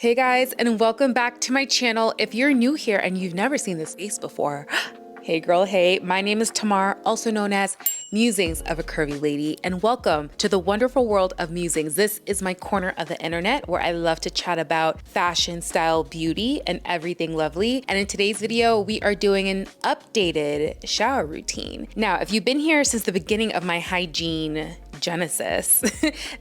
Hey guys, and welcome back to my channel. If you're new here and you've never seen this face before, hey girl, hey, my name is Tamar, also known as Musings of a Curvy Lady, and welcome to the wonderful world of Musings. This is my corner of the internet where I love to chat about fashion, style, beauty, and everything lovely. And in today's video, we are doing an updated shower routine. Now, if you've been here since the beginning of my hygiene genesis,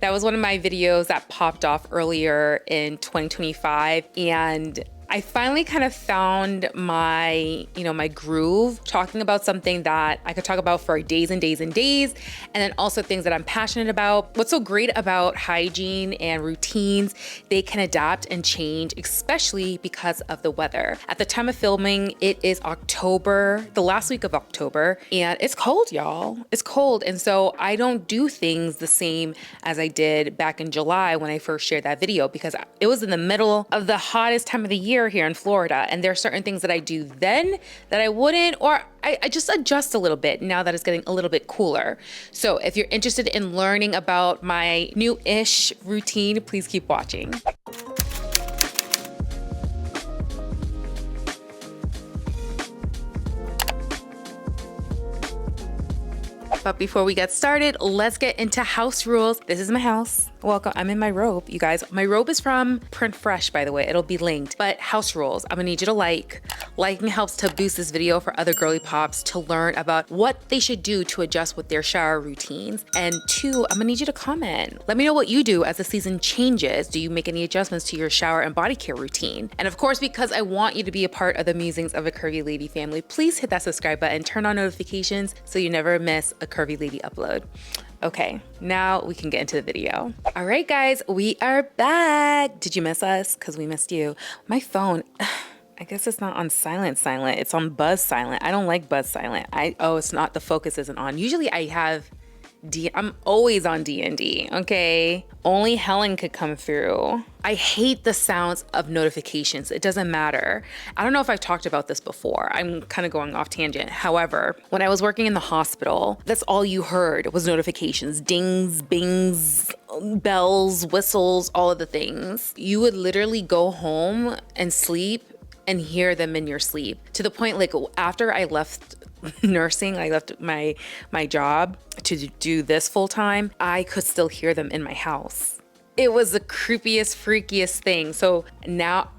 that was one of my videos that popped off earlier in 2025, and I finally kind of found my, my groove, talking about something that I could talk about for days and days and days, and then also things that I'm passionate about. What's so great about hygiene and routines, they can adapt and change, especially because of the weather. At the time of filming, it is October, the last week of October, and it's cold, y'all. It's cold, and so I don't do things the same as I did back in July when I first shared that video, because it was in the middle of the hottest time of the year here in Florida, and there are certain things that I do then that I wouldn't, or I just adjust a little bit now that it's getting a little bit cooler. So if you're interested in learning about my new-ish routine, please keep watching. But before we get started, let's get into house rules. This is my house. Welcome. I'm in my robe, you guys. My robe is from Print Fresh, by the way. It'll be linked. But house rules, I'm gonna need you to like. Liking helps to boost this video for other girly pops to learn about what they should do to adjust with their shower routines. And two, I'm gonna need you to comment. Let me know what you do as the season changes. Do you make any adjustments to your shower and body care routine? And of course, because I want you to be a part of the Musings of a Curvy Lady family, please hit that subscribe button, turn on notifications so you never miss a Curvy Lady upload. Okay, now we can get into the video. All right, guys, we are back. Did you miss us? Because we missed you. My phone, I guess it's not on silent. It's on buzz silent. I don't like buzz silent. It's not, the focus isn't on. Usually I have I'm always on D&D, okay? Only Helen could come through. I hate the sounds of notifications. It doesn't matter. I don't know if I've talked about this before. I'm kind of going off tangent. However, when I was working in the hospital, that's all you heard was notifications, dings, bings, bells, whistles, all of the things. You would literally go home and sleep and hear them in your sleep, to the point, like, after I left nursing, I left my job to do this full time, I could still hear them in my house. It was the creepiest, freakiest thing. So now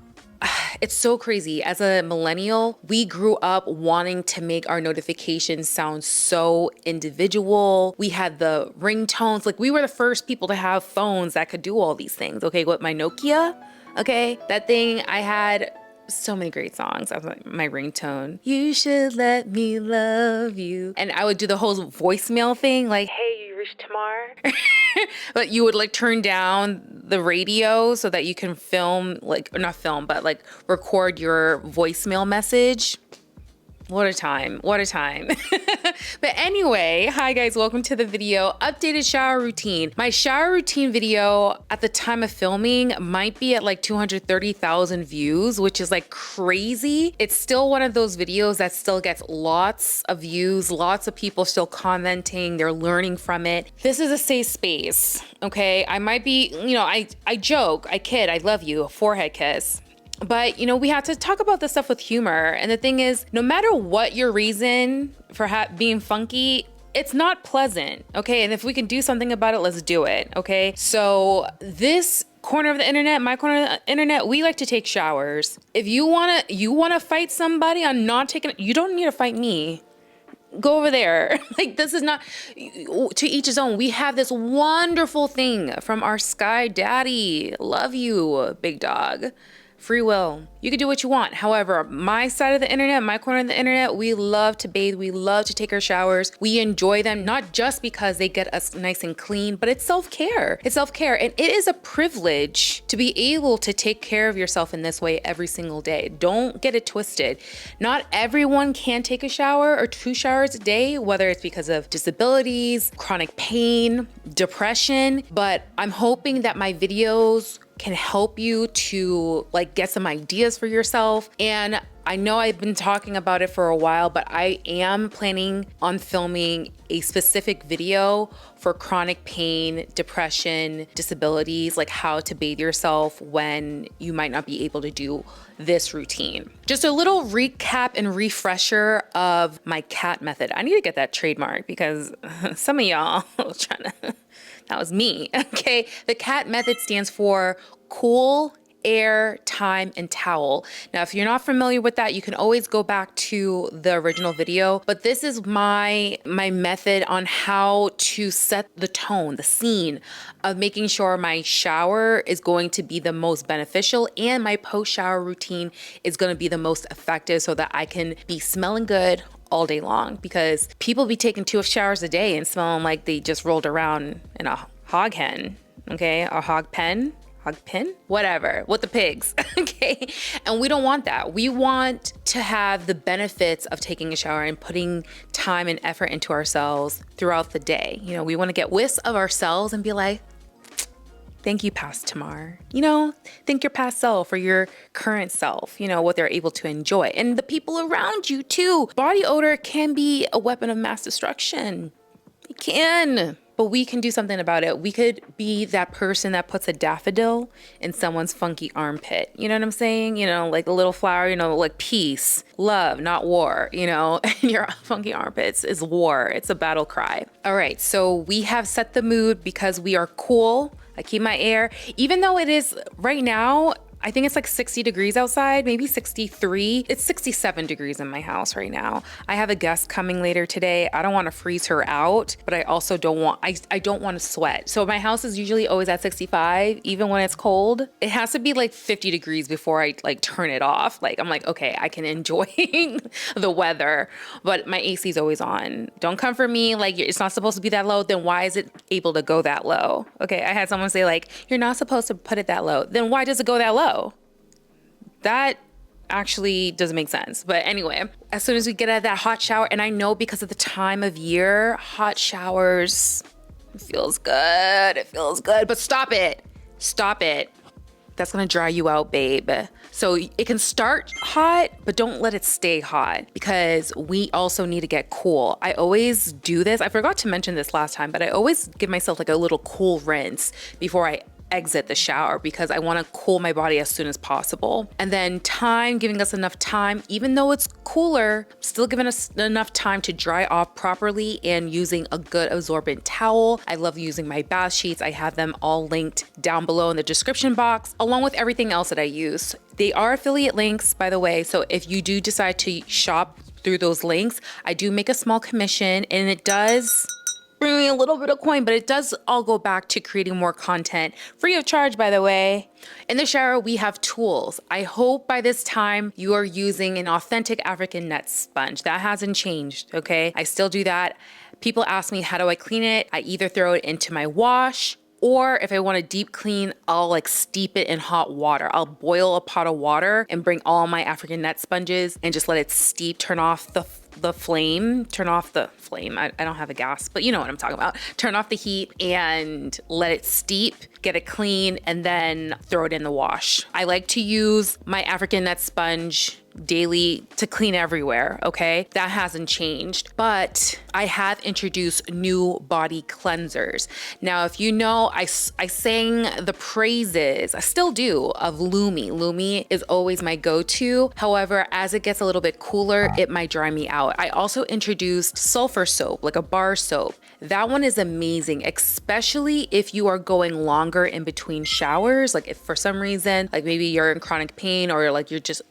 it's so crazy. As a millennial, we grew up wanting to make our notifications sound so individual. We had the ringtones. Like, we were the first people to have phones that could do all these things. Okay, with my Nokia, okay, that thing, I had so many great songs. I was like, my ringtone, you should let me love you. And I would do the whole voicemail thing, like, hey, you reached Tamar. But you would like turn down the radio so that you can film, like, or not film, but like record your voicemail message. What a time, what a time. But anyway, hi guys, welcome to the video. Updated shower routine. My shower routine video at the time of filming might be at like 230,000 views, which is like crazy. It's still one of those videos that still gets lots of views, lots of people still commenting, they're learning from it. This is a safe space, okay? I might be, I joke, I kid, I love you, a forehead kiss. But, we have to talk about this stuff with humor. And the thing is, no matter what your reason for being funky, it's not pleasant, okay? And if we can do something about it, let's do it, okay? So this corner of the internet, my corner of the internet, we like to take showers. If you wanna fight somebody on not taking, you don't need to fight me. Go over there. Like, this is not, to each his own. We have this wonderful thing from our sky daddy. Love you, big dog. Free will. You can do what you want. However, my side of the internet, my corner of the internet, we love to bathe. We love to take our showers. We enjoy them, not just because they get us nice and clean, but it's self-care. It's self-care. And it is a privilege to be able to take care of yourself in this way every single day. Don't get it twisted. Not everyone can take a shower or 2 showers a day, whether it's because of disabilities, chronic pain, depression, but I'm hoping that my videos can help you to like get some ideas for yourself. And I know I've been talking about it for a while, but I am planning on filming a specific video for chronic pain, depression, disabilities, like how to bathe yourself when you might not be able to do this routine. Just a little recap and refresher of my CATT method. I need to get that trademark because some of y'all was trying to, that was me, okay? The CATT method stands for cool, air, time, and towel. Now, if you're not familiar with that, you can always go back to the original video, but this is my method on how to set the tone, the scene of making sure my shower is going to be the most beneficial and my post-shower routine is going to be the most effective so that I can be smelling good all day long, because people be taking 2 showers a day and smelling like they just rolled around in a hog hen, okay? A hog pen? Hog pin? Whatever, with the pigs, okay? And we don't want that. We want to have the benefits of taking a shower and putting time and effort into ourselves throughout the day. You know, we want to get whiffs of ourselves and be like, thank you, past Tamar. You know, thank your past self or your current self, you know, what they're able to enjoy. And the people around you too. Body odor can be a weapon of mass destruction. It can. But we can do something about it. We could be that person that puts a daffodil in someone's funky armpit. You know what I'm saying? You know, like a little flower, you know, like peace, love, not war, you know, and your funky armpits is war. It's a battle cry. All right, so we have set the mood because we are cool. I keep my air, even though it is right now, I think it's like 60 degrees outside, maybe 63. It's 67 degrees in my house right now. I have a guest coming later today. I don't want to freeze her out, but I also don't want, I don't want to sweat. So my house is usually always at 65, even when it's cold. It has to be like 50 degrees before I like turn it off. Like I'm like, okay, I can enjoy the weather, but my AC is always on. Don't come for me like it's not supposed to be that low. Then why is it able to go that low? Okay, I had someone say like, you're not supposed to put it that low. Then why does it go that low? That actually doesn't make sense. But anyway, as soon as we get out of that hot shower, and I know because of the time of year, hot showers, it feels good. It feels good, but stop it. Stop it. That's gonna dry you out, babe. So it can start hot, but don't let it stay hot because we also need to get cool. I always do this. I forgot to mention this last time, but I always give myself like a little cool rinse before I exit the shower because I want to cool my body as soon as possible. And then time, giving us enough time, even though it's cooler, still giving us enough time to dry off properly and using a good absorbent towel. I love using my bath sheets. I have them all linked down below in the description box, along with everything else that I use. They are affiliate links, by the way. So if you do decide to shop through those links, I do make a small commission and it does bring me a little bit of coin, but it does all go back to creating more content free of charge, by the way. In the shower, we have tools. I hope by this time you are using an authentic African net sponge. That hasn't changed, okay? I still do that. People ask me, how do I clean it? I either throw it into my wash, or if I want to deep clean, I'll like steep it in hot water. I'll boil a pot of water and bring all my African net sponges and just let it steep, turn off the flame. I don't have a gas, but you know what I'm talking about. Turn off the heat and let it steep, get it clean, and then throw it in the wash. I like to use my African net sponge daily to clean everywhere, okay? That hasn't changed, but I have introduced new body cleansers. Now, if you know, I sang the praises, I still do, of Lumi. Lumi is always my go-to. However, as it gets a little bit cooler, it might dry me out. I also introduced sulfur soap, like a bar soap. That one is amazing, especially if you are going longer in between showers. Like if for some reason, like maybe you're in chronic pain or like you're just,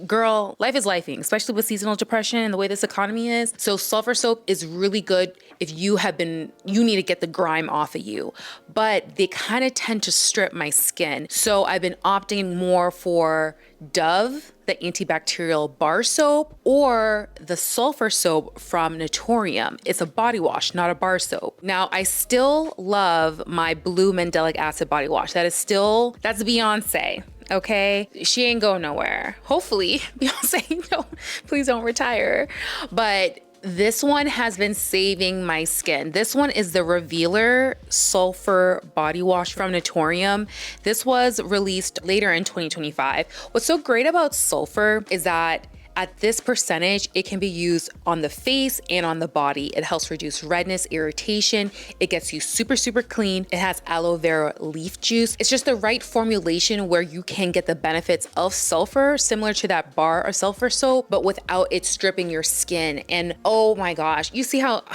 girl, life is lifing, especially with seasonal depression and the way this economy is. So sulfur soap is really good if you need to get the grime off of you, but they kind of tend to strip my skin. So I've been opting more for Dove, the antibacterial bar soap, or the sulfur soap from Naturium. It's a body wash, not a bar soap. Now, I still love my blue mandelic acid body wash. That's Beyonce. Okay, she ain't going nowhere. Hopefully, Beyonce, please don't retire. But This one has been saving my skin. This one is the Revealer Sulfur Body Wash from Naturium. This was released later in 2025. What's so great about sulfur is that at this percentage, it can be used on the face and on the body. It helps reduce redness, irritation. It gets you super, super clean. It has aloe vera leaf juice. It's just the right formulation where you can get the benefits of sulfur, similar to that bar of sulfur soap, but without it stripping your skin. And oh my gosh, you see how,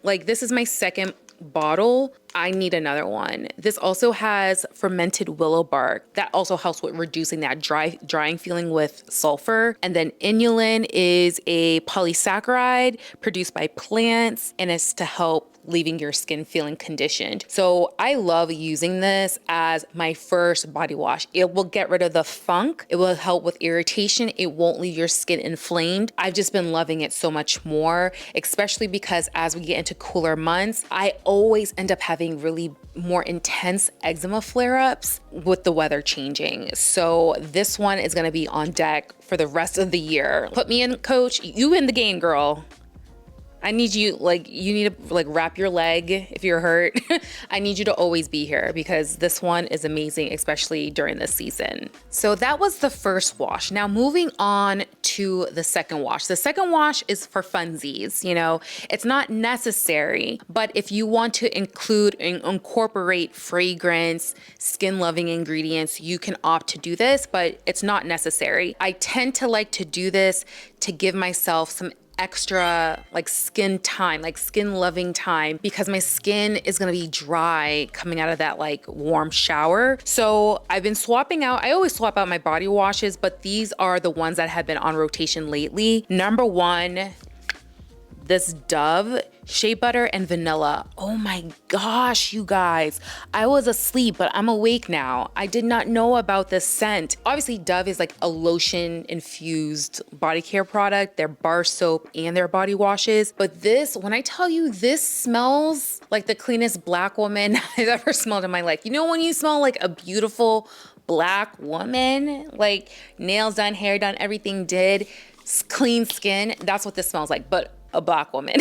like, this is my second bottle. I need another one. This also has fermented willow bark. That also helps with reducing that drying feeling with sulfur. And then inulin is a polysaccharide produced by plants, and it's to help leaving your skin feeling conditioned. So I love using this as my first body wash. It will get rid of the funk. It will help with irritation. It won't leave your skin inflamed. I've just been loving it so much more, especially because as we get into cooler months, I always end up having really more intense eczema flare-ups with the weather changing. So this one is gonna be on deck for the rest of the year. Put me in, coach. You in the game, girl. I need you, you need to wrap your leg if you're hurt. I need you to always be here because this one is amazing, especially during this season. So that was the first wash. Now moving on to the second wash. The second wash is for funsies, you know, it's not necessary, but if you want to include and incorporate fragrance, skin loving ingredients, you can opt to do this, but it's not necessary. I tend to like to do this to give myself some extra skin time, skin loving time, because my skin is gonna be dry coming out of that warm shower. So I've been swapping out, I always swap out my body washes, but these are the ones that have been on rotation lately. Number one, this Dove shea butter and vanilla. Oh my gosh, you guys. I was asleep, but I'm awake now. I did not know about this scent. Obviously, Dove is like a lotion infused body care product, their bar soap and their body washes. But this, when I tell you, this smells like the cleanest Black woman I've ever smelled in my life. You know when you smell like a beautiful Black woman, like nails done, hair done, everything did, clean skin, that's what this smells like, but a Black woman.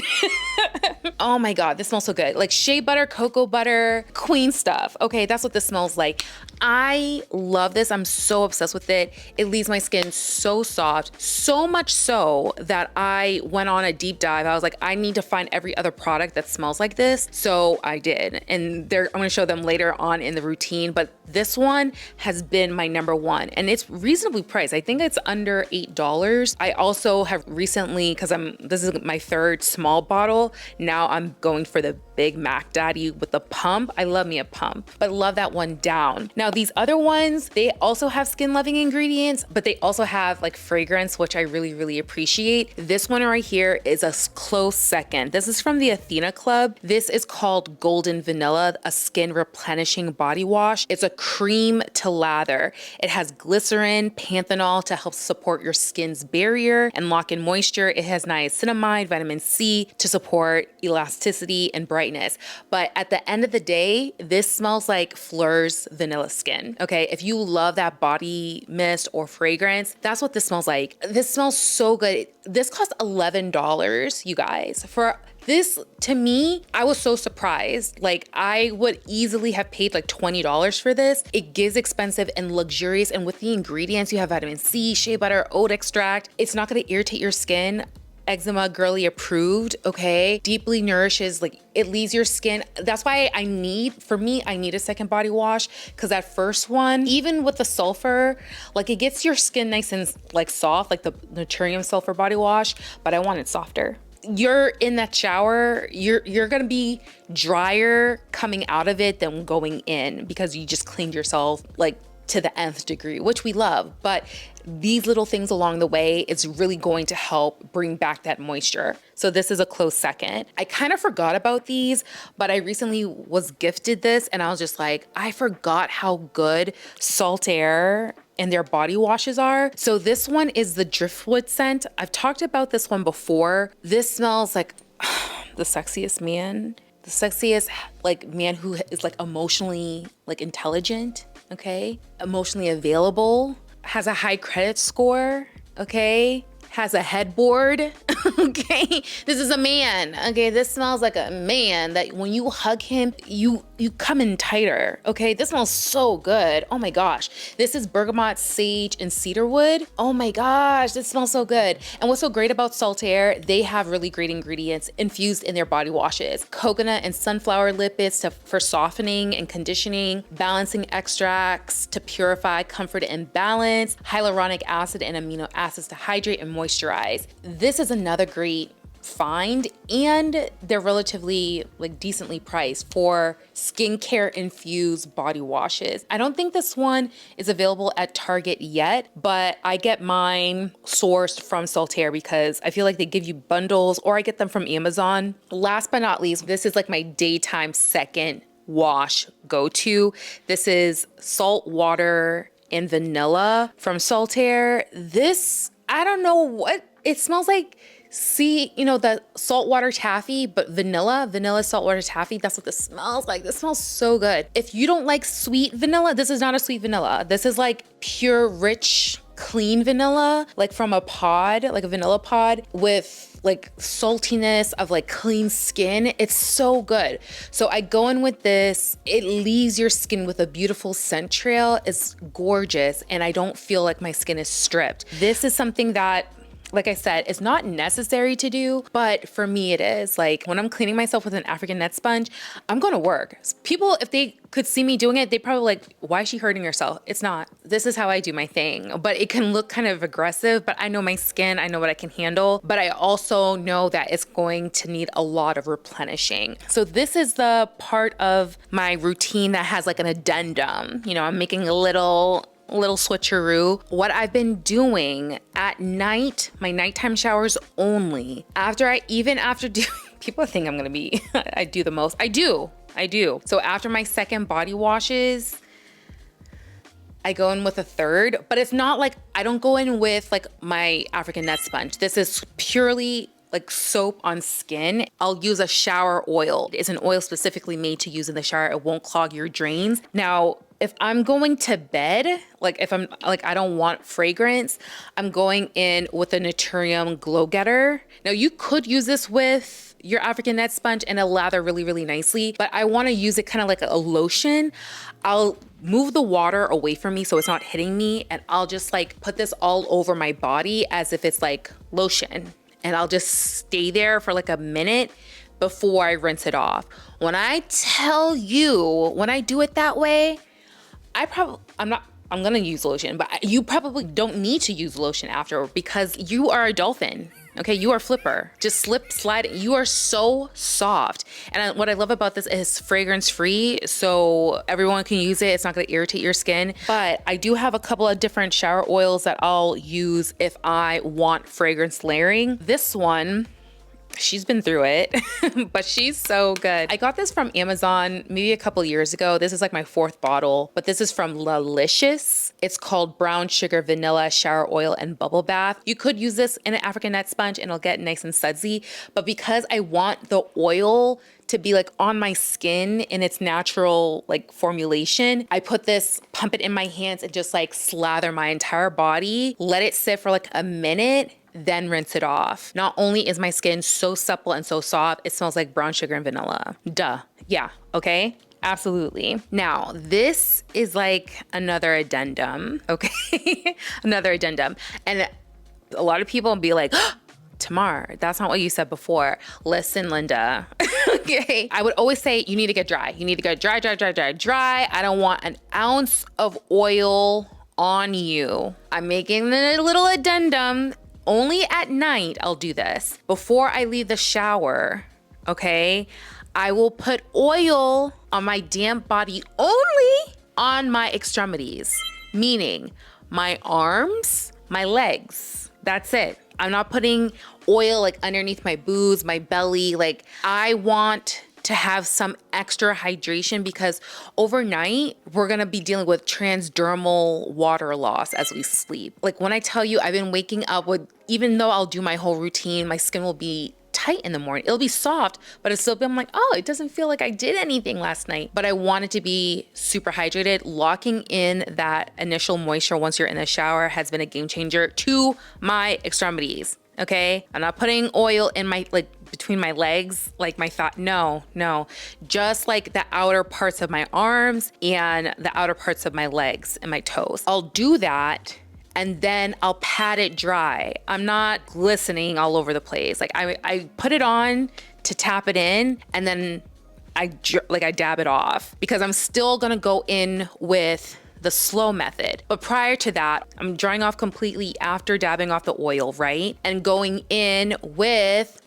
Oh my God, this smells so good. Like shea butter, cocoa butter, queen stuff. Okay, that's what this smells like. I love this. I'm so obsessed with it. It leaves my skin so soft, so much so that I went on a deep dive. I was like, I need to find every other product that smells like this. So I did. And I'm gonna show them later on in the routine, but this one has been my number one and it's reasonably priced. I think it's under $8. I also have recently, because this is my third small bottle. Now I'm going for the Big Mac Daddy with the pump. I love me a pump, but love that one down. Now these other ones, they also have skin loving ingredients, but they also have like fragrance, which I really, really appreciate. This one right here is a close second. This is from the Athena Club. This is called Golden Vanilla, a skin replenishing body wash. It's a cream to lather. It has glycerin, panthenol to help support your skin's barrier and lock in moisture. It has niacinamide, vitamin C to support elasticity and brightness. But at the end of the day, this smells like Fleur's vanilla skin. Okay, if you love that body mist or fragrance, that's what this smells like. This smells so good. This cost $11, you guys. For this, to me, I was so surprised. Like I would easily have paid like $20 for this. It gives expensive and luxurious, and with the ingredients, you have vitamin C, shea butter, oat extract. It's not gonna irritate your skin. Eczema girly approved, okay? Deeply nourishes, like it leaves your skin. That's why I need a second body wash, because that first one, even with the sulfur, like it gets your skin nice and like soft, like the Naturium sulfur body wash, but I want it softer. You're in that shower, you're gonna be drier coming out of it than going in, because you just cleaned yourself like to the nth degree, which we love. But these little things along the way, it's really going to help bring back that moisture. So this is a close second. I kind of forgot about these, but I recently was gifted this and I was just like, I forgot how good Saltair and their body washes are. So this one is the Driftwood scent. I've talked about this one before. This smells like the sexiest man. The sexiest like man who is like emotionally like intelligent, okay? Emotionally available, has a high credit score, okay? has a headboard. Okay, this is a man. Okay, this smells like a man that when you hug him, you come in tighter. Okay, this smells so good. Oh my gosh, this is bergamot, sage, and cedarwood. Oh my gosh, this smells so good. And what's so great about Saltair, they have really great ingredients infused in their body washes. Coconut and sunflower lipids for softening and conditioning, balancing extracts to purify, comfort, and balance, hyaluronic acid and amino acids to hydrate and moisturize. This is another great find, and they're relatively like decently priced for skincare infused body washes. I don't think this one is available at Target yet, but I get mine sourced from Saltair because I feel like they give you bundles, or I get them from Amazon. Last but not least, this is like my daytime second wash go-to. This is salt water and vanilla from Saltair. This, I don't know what, it smells like. See, you know, the saltwater taffy, but vanilla saltwater taffy. That's what this smells like. This smells so good. If you don't like sweet vanilla, this is not a sweet vanilla. This is like pure, rich, clean vanilla, like from a pod, like a vanilla pod with like saltiness of like clean skin. It's so good. So I go in with this. It leaves your skin with a beautiful scent trail. It's gorgeous. And I don't feel like my skin is stripped. This is something that, like I said, it's not necessary to do, but for me it is. Like when I'm cleaning myself with an African net sponge, I'm going to work. People, if they could see me doing it, they probably like, why is she hurting herself? It's not. This is how I do my thing. But it can look kind of aggressive, but I know my skin, I know what I can handle. But I also know that it's going to need a lot of replenishing. So this is the part of my routine that has like an addendum. You know, I'm making a little switcheroo. What I've been doing at night, my nighttime showers only, after do, people think I'm gonna be, I do the most. I do. So after my second body washes, I go in with a third, but it's not like, I don't go in with like my African net sponge. This is purely like soap on skin. I'll use a shower oil. It's an oil specifically made to use in the shower. It won't clog your drains. Now, if I'm going to bed, like if I'm like, I don't want fragrance, I'm going in with a Naturium Glow Getter. Now you could use this with your African net sponge and it'll lather really, really nicely, but I want to use it kind of like a lotion. I'll move the water away from me so it's not hitting me, and I'll just like put this all over my body as if it's like lotion. And I'll just stay there for like a minute before I rinse it off. When I tell you, when I do it that way, I'm gonna use lotion, but you probably don't need to use lotion after, because you are a dolphin. Okay, you are Flipper. Just slip, slide. You are so soft. And what I love about this is fragrance free, so everyone can use it. It's not gonna irritate your skin. But I do have a couple of different shower oils that I'll use if I want fragrance layering. This one, she's been through it, but she's so good. I got this from Amazon maybe a couple years ago. This is like my 4th bottle, but this is from Lalicious. It's called Brown Sugar Vanilla Shower Oil and Bubble Bath. You could use this in an African net sponge and it'll get nice and sudsy, but because I want the oil to be like on my skin in its natural like formulation, I put this, pump it in my hands and just like slather my entire body, let it sit for like a minute, then rinse it off. Not only is my skin so supple and so soft, it smells like brown sugar and vanilla. Duh. Yeah, okay? Absolutely. Now, this is like another addendum, okay? Another addendum. And a lot of people will be like, oh, Tamar, that's not what you said before. Listen, Linda, okay? I would always say you need to get dry. You need to get dry. I don't want an ounce of oil on you. I'm making a little addendum. Only at night I'll do this. Before I leave the shower, okay, I will put oil on my damp body only on my extremities, meaning my arms, my legs. That's it. I'm not putting oil like underneath my boobs, my belly. Like I want to have some extra hydration because overnight we're gonna be dealing with transdermal water loss as we sleep. Like when I tell you I've been waking up with, even though I'll do my whole routine, my skin will be tight in the morning. It'll be soft, but it'll still be, I'm like, oh, it doesn't feel like I did anything last night. But I want it to be super hydrated. Locking in that initial moisture once you're in the shower has been a game changer to my extremities. Okay, I'm not putting oil in my, like, between my legs, like my thigh. No, just like the outer parts of my arms and the outer parts of my legs and my toes. I'll do that and then I'll pat it dry. I'm not glistening all over the place. Like I put it on to tap it in, and then I dab it off, because I'm still gonna go in with the slow method. But prior to that, I'm drying off completely after dabbing off the oil, right? And going in with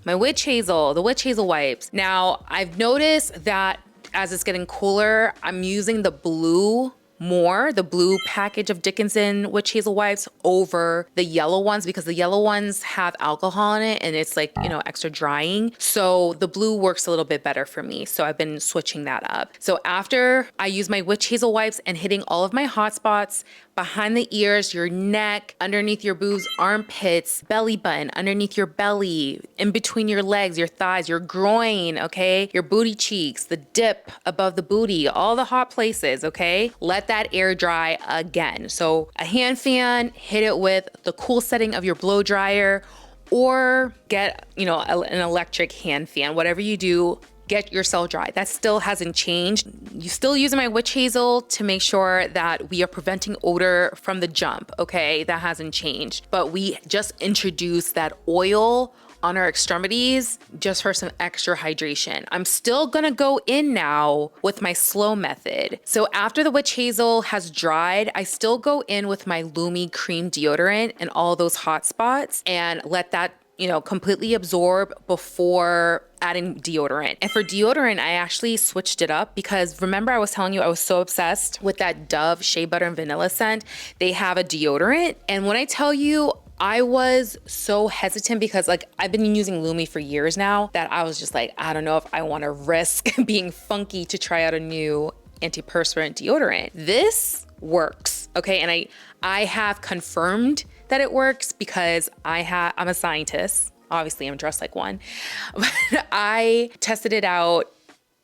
my witch hazel, the witch hazel wipes. Now, I've noticed that as it's getting cooler, I'm using the blue more, the blue package of Dickinson witch hazel wipes over the yellow ones, because the yellow ones have alcohol in it and it's like, you know, extra drying. So the blue works a little bit better for me. So I've been switching that up. So after I use my witch hazel wipes and hitting all of my hot spots, behind the ears, your neck, underneath your boobs, armpits, belly button, underneath your belly, in between your legs, your thighs, your groin, okay? Your booty cheeks, the dip above the booty, all the hot places, okay? Let that air dry again. So a hand fan, hit it with the cool setting of your blow dryer, or get, you know, an electric hand fan, whatever you do. Get yourself dry. That still hasn't changed. You still using my witch hazel to make sure that we are preventing odor from the jump, okay? That hasn't changed. But we just introduced that oil on our extremities just for some extra hydration. I'm still gonna go in now with my slow method. So after the witch hazel has dried, I still go in with my Lumi cream deodorant and all those hot spots and let that, you know, completely absorb before adding deodorant. And for deodorant, I actually switched it up, because remember I was telling you I was so obsessed with that Dove Shea Butter and Vanilla scent. They have a deodorant. And when I tell you, I was so hesitant, because like I've been using Lumi for years now, that I was just like, I don't know if I want to risk being funky to try out a new antiperspirant deodorant. This works, okay? And I have confirmed that it works, because I'm a scientist. Obviously, I'm dressed like one. But I tested it out.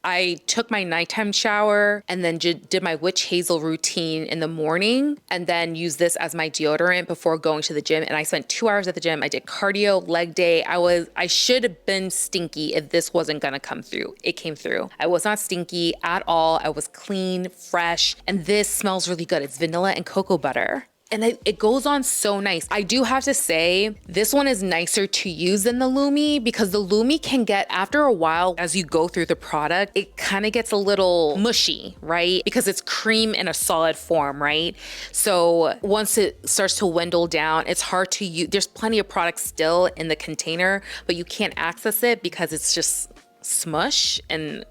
I took my nighttime shower and then did my witch hazel routine in the morning, and then used this as my deodorant before going to the gym. And I spent 2 hours at the gym. I did cardio, leg day. I should have been stinky if this wasn't gonna come through. It came through. I was not stinky at all. I was clean, fresh, and this smells really good. It's vanilla and cocoa butter. And it goes on so nice. I do have to say, this one is nicer to use than the Lumi, because the Lumi can get, after a while, as you go through the product, it kind of gets a little mushy, right? Because it's cream in a solid form, right? So once it starts to dwindle down, it's hard to use. There's plenty of product still in the container, but you can't access it because it's just smush, and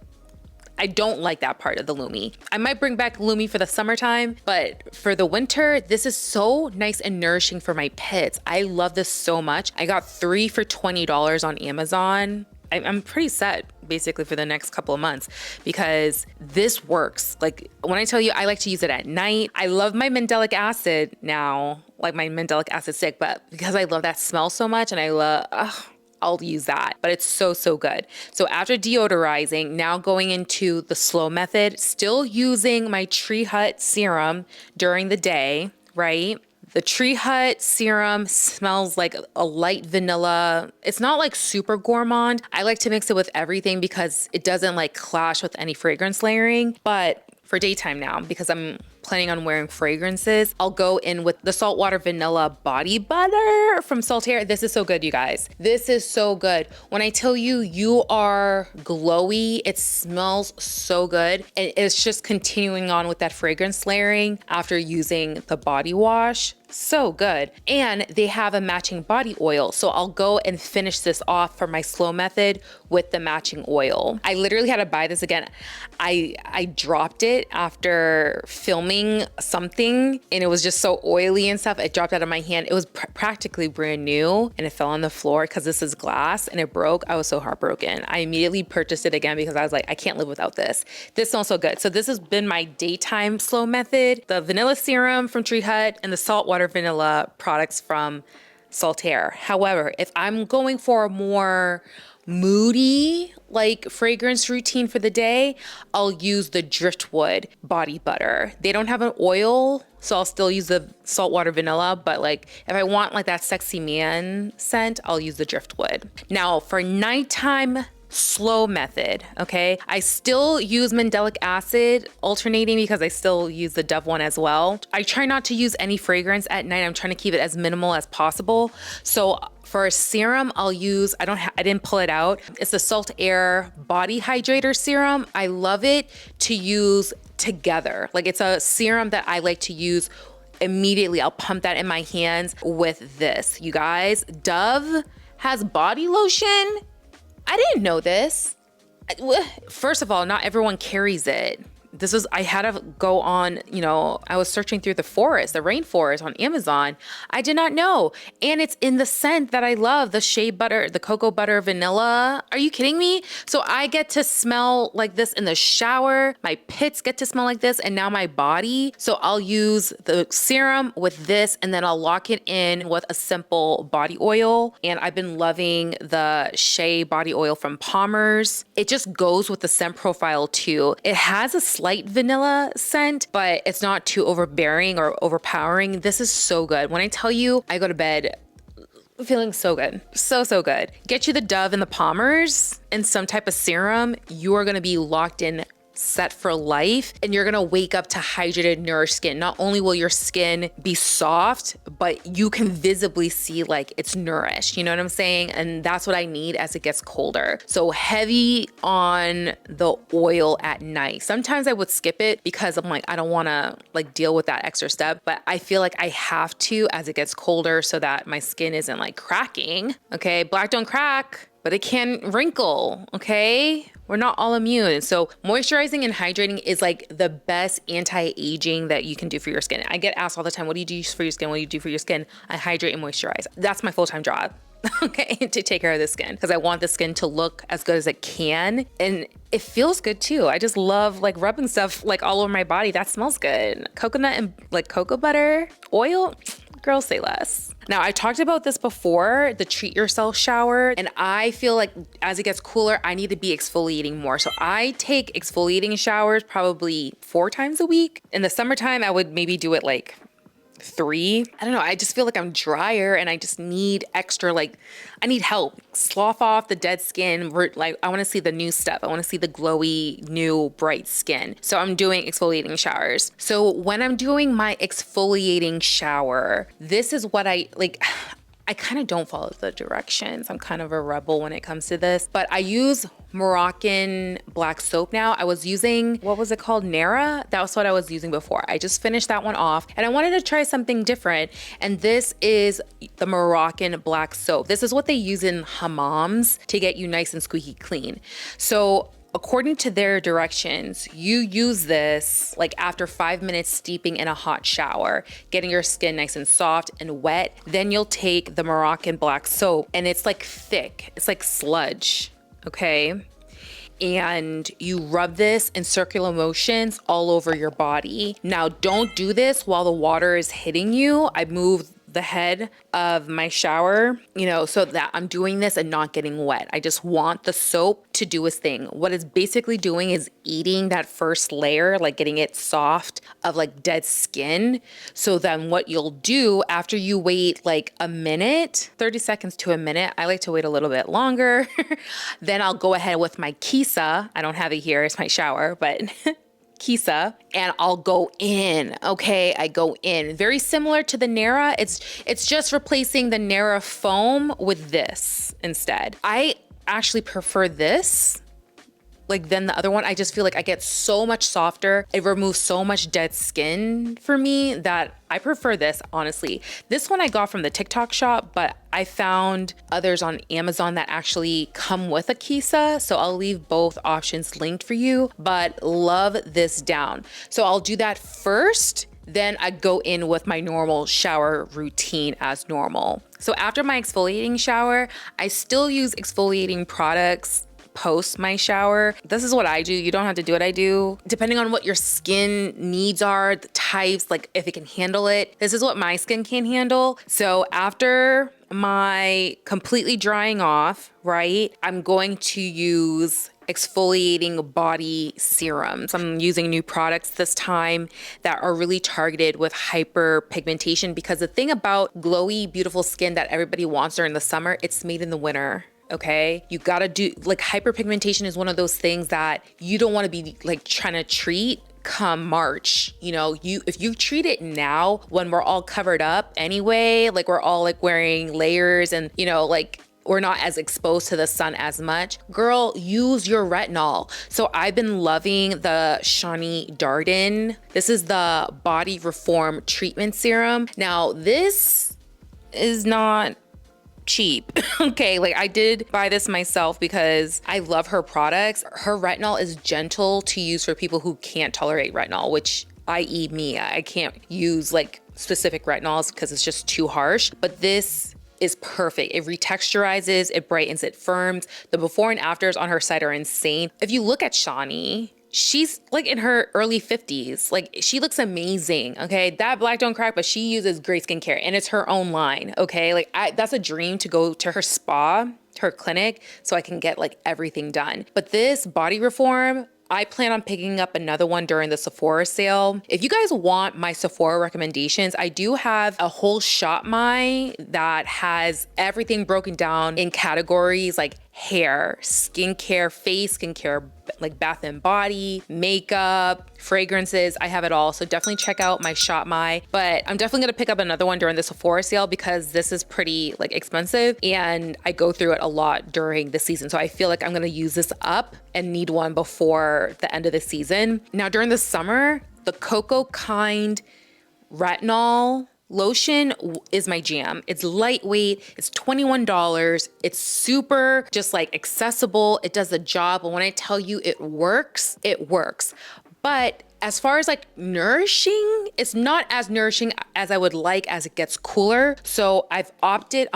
I don't like that part of the Lumi. I might bring back Lumi for the summertime, but for the winter, this is so nice and nourishing for my pits. I love this so much. I got 3 for $20 on Amazon. I'm pretty set basically for the next couple of months, because this works. Like when I tell you, I like to use it at night. I love my mandelic acid now, like my mandelic acid stick, but because I love that smell so much, and I'll use that, but it's so, so good. So after deodorizing, now going into the slow method, still using my Tree Hut serum during the day, right? The Tree Hut serum smells like a light vanilla. It's not like super gourmand. I like to mix it with everything because it doesn't like clash with any fragrance layering. But for daytime now, because I'm planning on wearing fragrances, I'll go in with the saltwater vanilla body butter from Saltair. This is so good, you guys. This is so good. When I tell you, you are glowy, it smells so good. And it's just continuing on with that fragrance layering after using the body wash. So good. And they have a matching body oil. So I'll go and finish this off for my slow method with the matching oil. I literally had to buy this again. I dropped it after filming something and it was just so oily and stuff. It dropped out of my hand. It was practically brand new and it fell on the floor because this is glass and it broke. I was so heartbroken. I immediately purchased it again because I was like, I can't live without this. This smells so good. So this has been my daytime slow method. The vanilla serum from Tree Hut and the saltwater vanilla products from Saltair. However, if I'm going for a more moody like fragrance routine for the day, I'll use the driftwood body butter. They don't have an oil, so I'll still use the saltwater vanilla, but like if I want like that sexy man scent, I'll use the driftwood. Now for nighttime slow method, okay? I still use mandelic acid alternating because I still use the Dove one as well. I try not to use any fragrance at night. I'm trying to keep it as minimal as possible. So for a serum, I'll use, I didn't pull it out. It's the Saltair Body Hydrator Serum. I love it to use together. Like it's a serum that I like to use immediately. I'll pump that in my hands with this. You guys, Dove has body lotion. I didn't know this. First of all, not everyone carries it. I had to go on, I was searching through the rainforest on Amazon. I did not know. And it's in the scent that I love, the shea butter, the cocoa butter vanilla. Are you kidding me? So I get to smell like this in the shower. My pits get to smell like this, and now my body. So I'll use the serum with this, and then I'll lock it in with a simple body oil. And I've been loving the Shea body oil from Palmer's. It just goes with the scent profile too. It has a slight vanilla scent, but it's not too overbearing or overpowering. This is so good. When I tell you, I go to bed feeling so good. So good. Get you the Dove and the Palmer's and some type of serum. You are going to be locked in, set for life, and you're gonna wake up to hydrated, nourished skin. Not only will your skin be soft, but you can visibly see like it's nourished, you know what I'm saying? And that's what I need as it gets colder. So heavy on the oil at night. Sometimes I would skip it because I'm like, I don't wanna like deal with that extra step, but I feel like I have to as it gets colder so that my skin isn't like cracking. Okay, black don't crack, but it can wrinkle, okay? We're not all immune. So moisturizing and hydrating is like the best anti-aging that you can do for your skin. I get asked all the time, what do you do for your skin? What do you do for your skin? I hydrate and moisturize. That's my full-time job. Okay, to take care of the skin because I want the skin to look as good as it can, and it feels good too. I just love like rubbing stuff like all over my body. That smells good. Coconut and like cocoa butter oil, girls say less. Now, I talked about this before, the treat yourself shower, and I feel like as it gets cooler, I need to be exfoliating more. So I take exfoliating showers probably 4 times a week. In the summertime, I would maybe do it like 3. I don't know. I just feel like I'm drier and I just need extra, like, I need help. Slough off the dead skin. Like, I want to see the new stuff. I want to see the glowy, new, bright skin. So I'm doing exfoliating showers. So when I'm doing my exfoliating shower, this is what I like. I kind of don't follow the directions. I'm kind of a rebel when it comes to this, but I use Moroccan black soap now. I was using, what was it called? Nara? That was what I was using before. I just finished that one off and I wanted to try something different. And this is the Moroccan black soap. This is what they use in hammams to get you nice and squeaky clean. So according to their directions, you use this like after 5 minutes steeping in a hot shower, getting your skin nice and soft and wet. Then you'll take the Moroccan black soap and it's like thick, it's like sludge, okay? And you rub this in circular motions all over your body. Now, don't do this while the water is hitting you. I move the head of my shower, so that I'm doing this and not getting wet. I just want the soap to do its thing. What it's basically doing is eating that first layer, like getting it soft of like dead skin. So then what you'll do after you wait like a minute, 30 seconds to a minute, I like to wait a little bit longer. Then I'll go ahead with my Kisa. I don't have it here, it's my shower, but Kisa, and I'll go in. Okay, I go in. Very similar to the Nara. It's just replacing the Nara foam with this instead. I actually prefer this like than the other one. I just feel like I get so much softer. It removes so much dead skin for me that I prefer this, honestly. This one I got from the TikTok shop, but I found others on Amazon that actually come with a Kisa. So I'll leave both options linked for you, but love this down. So I'll do that first. Then I go in with my normal shower routine as normal. So after my exfoliating shower, I still use exfoliating products post my shower. This is what I do. You don't have to do what I do. Depending on what your skin needs are, the types, like if it can handle it. This is what my skin can handle. So after my completely drying off, right, I'm going to use exfoliating body serums. I'm using new products this time that are really targeted with hyperpigmentation, because the thing about glowy, beautiful skin that everybody wants during the summer, it's made in the winter. Okay, you gotta do, like, hyperpigmentation is one of those things that you don't want to be like trying to treat come March. You know, if you treat it now when we're all covered up anyway, like we're all like wearing layers and, you know, like we're not as exposed to the sun as much, girl, use your retinol. So I've been loving the Shani Darden. This is the Body Reform Treatment Serum. Now, this is not cheap. Okay, like I did buy this myself because I love her products. Her retinol is gentle to use for people who can't tolerate retinol, which i.e. me. I can't use like specific retinols because it's just too harsh, but this is perfect. It retexturizes, it brightens, it firms. The before and afters on her site are insane. If you look at Shani, she's like in her early 50s. Like she looks amazing. Okay. That black don't crack, but she uses great skincare and it's her own line. Okay. Like that's a dream to go to her spa, her clinic, so I can get like everything done. But this Body Reform, I plan on picking up another one during the Sephora sale. If you guys want my Sephora recommendations, I do have a whole shop that has everything broken down in categories like hair, skincare, face skincare, like bath and body, makeup, fragrances. I have it all. So definitely check out my shop but I'm definitely gonna pick up another one during the Sephora sale because this is pretty like expensive and I go through it a lot during the season. So I feel like I'm gonna use this up and need one before the end of the season. Now during the summer, the Cocoa Kind Retinol lotion is my jam. It's lightweight, it's $21. It's super just like accessible. It does the job. And when I tell you it works, it works. But as far as like nourishing, it's not as nourishing as I would like as it gets cooler. So I've opted,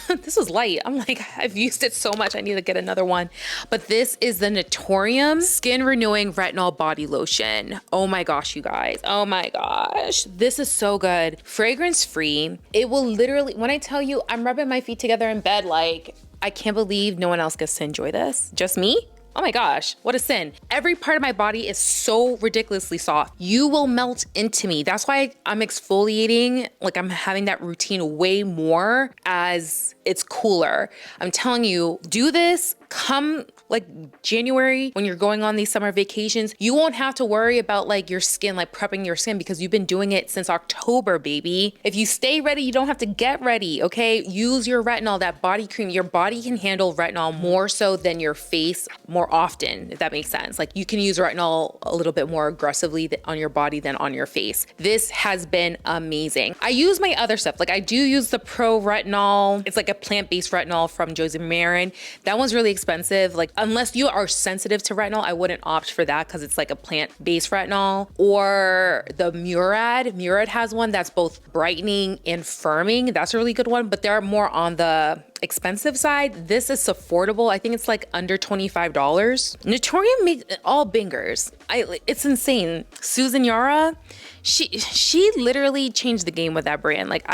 this is light. I'm like, I've used it so much. I need to get another one. But this is the Naturium Skin Renewing Retinol Body Lotion. Oh my gosh, you guys. Oh my gosh. This is so good. Fragrance free. It will literally, when I tell you, I'm rubbing my feet together in bed, like, I can't believe no one else gets to enjoy this. Just me? Oh my gosh, what a sin. Every part of my body is so ridiculously soft. You will melt into me. That's why I'm exfoliating, like I'm having that routine way more as it's cooler. I'm telling you, do this, come like January when you're going on these summer vacations, you won't have to worry about like your skin, like prepping your skin because you've been doing it since October, baby. If you stay ready, you don't have to get ready, okay? Use your retinol, that body cream. Your body can handle retinol more so than your face more often, if that makes sense. Like you can use retinol a little bit more aggressively on your body than on your face. This has been amazing. I use my other stuff. Like I do use the Pro Retinol. It's like a plant-based retinol from Josie Marin. That one's really expensive. Like unless you are sensitive to retinol, I wouldn't opt for that because it's like a plant-based retinol. Or the Murad. Murad has one that's both brightening and firming. That's a really good one, but they're more on the expensive side. This is affordable. I think it's like under $25. Naturium makes all bangers. It's insane. Susan Yara, she literally changed the game with that brand. Like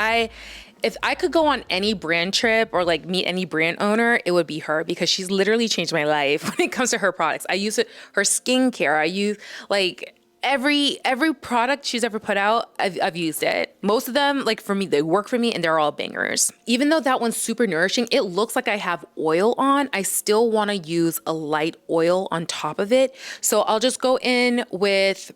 if I could go on any brand trip or like meet any brand owner, it would be her because she's literally changed my life when it comes to her products. I use her skincare. I use like every product she's ever put out, I've used it. Most of them, like for me, they work for me and they're all bangers. Even though that one's super nourishing, it looks like I have oil on. I still want to use a light oil on top of it. So I'll just go in with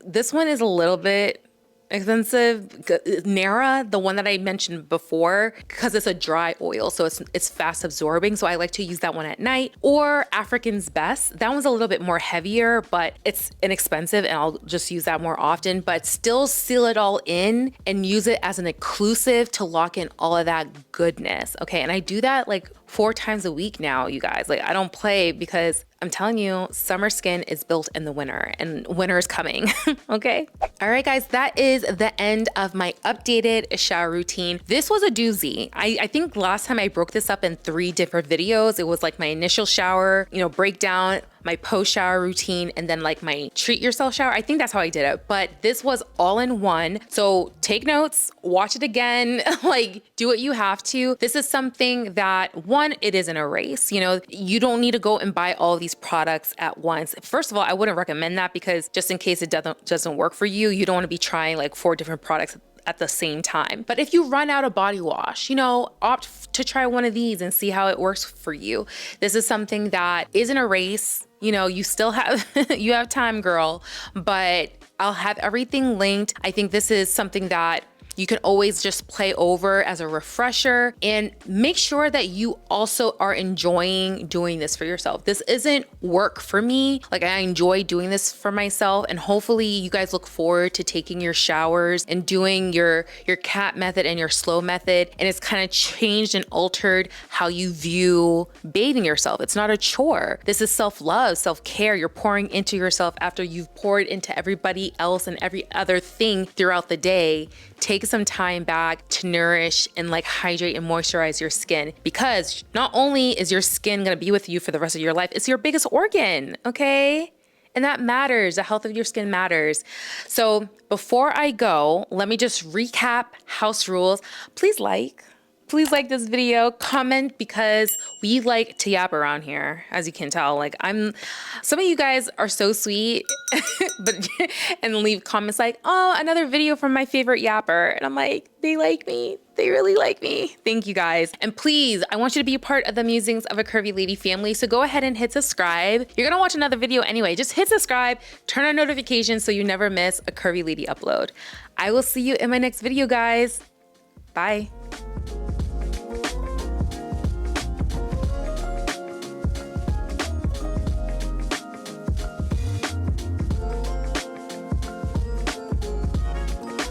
this one is a little bit expensive. Nara, the one that I mentioned before, because it's a dry oil, so it's fast absorbing. So I like to use that one at night. Or African's Best. That one's a little bit more heavier, but it's inexpensive and I'll just use that more often, but still seal it all in and use it as an occlusive to lock in all of that goodness. Okay. And I do that like 4 times a week now, you guys. Like I don't play because I'm telling you, summer skin is built in the winter and winter is coming, okay? All right, guys, that is the end of my updated shower routine. This was a doozy. I think last time I broke this up in 3 different videos. It was like my initial shower, you know, breakdown, my post-shower routine, and then like my treat yourself shower. I think that's how I did it, but this was all in one. So take notes, watch it again, like do what you have to. This is something that, one, it isn't a race. You know, you don't need to go and buy all these products at once. First of all, I wouldn't recommend that because just in case it doesn't work for you, you don't want to be trying like 4 different products at the same time. But if you run out of body wash, you know, opt to try one of these and see how it works for you. This is something that isn't a race. You know, you still have, you have time, girl, but I'll have everything linked. I think this is something that you can always just play over as a refresher, and make sure that you also are enjoying doing this for yourself. This isn't work for me. Like, I enjoy doing this for myself, and hopefully you guys look forward to taking your showers and doing your CATT method and your slow method, and it's kind of changed and altered how you view bathing yourself. It's not a chore. This is self-love, self-care. You're pouring into yourself after you've poured into everybody else and every other thing throughout the day. Take some time back to nourish and like hydrate and moisturize your skin, because not only is your skin gonna be with you for the rest of your life, it's your biggest organ, okay? And that matters. The health of your skin matters. So before I go, let me just recap house rules. Please like this video, comment, because we like to yap around here, as you can tell. Like, some of you guys are so sweet, but and leave comments like, oh, another video from my favorite yapper. And I'm like, they like me. They really like me. Thank you guys. And please, I want you to be a part of the Musings of a Curvy Lady family. So go ahead and hit subscribe. You're gonna watch another video anyway. Just hit subscribe, turn on notifications so you never miss a Curvy Lady upload. I will see you in my next video, guys. Bye.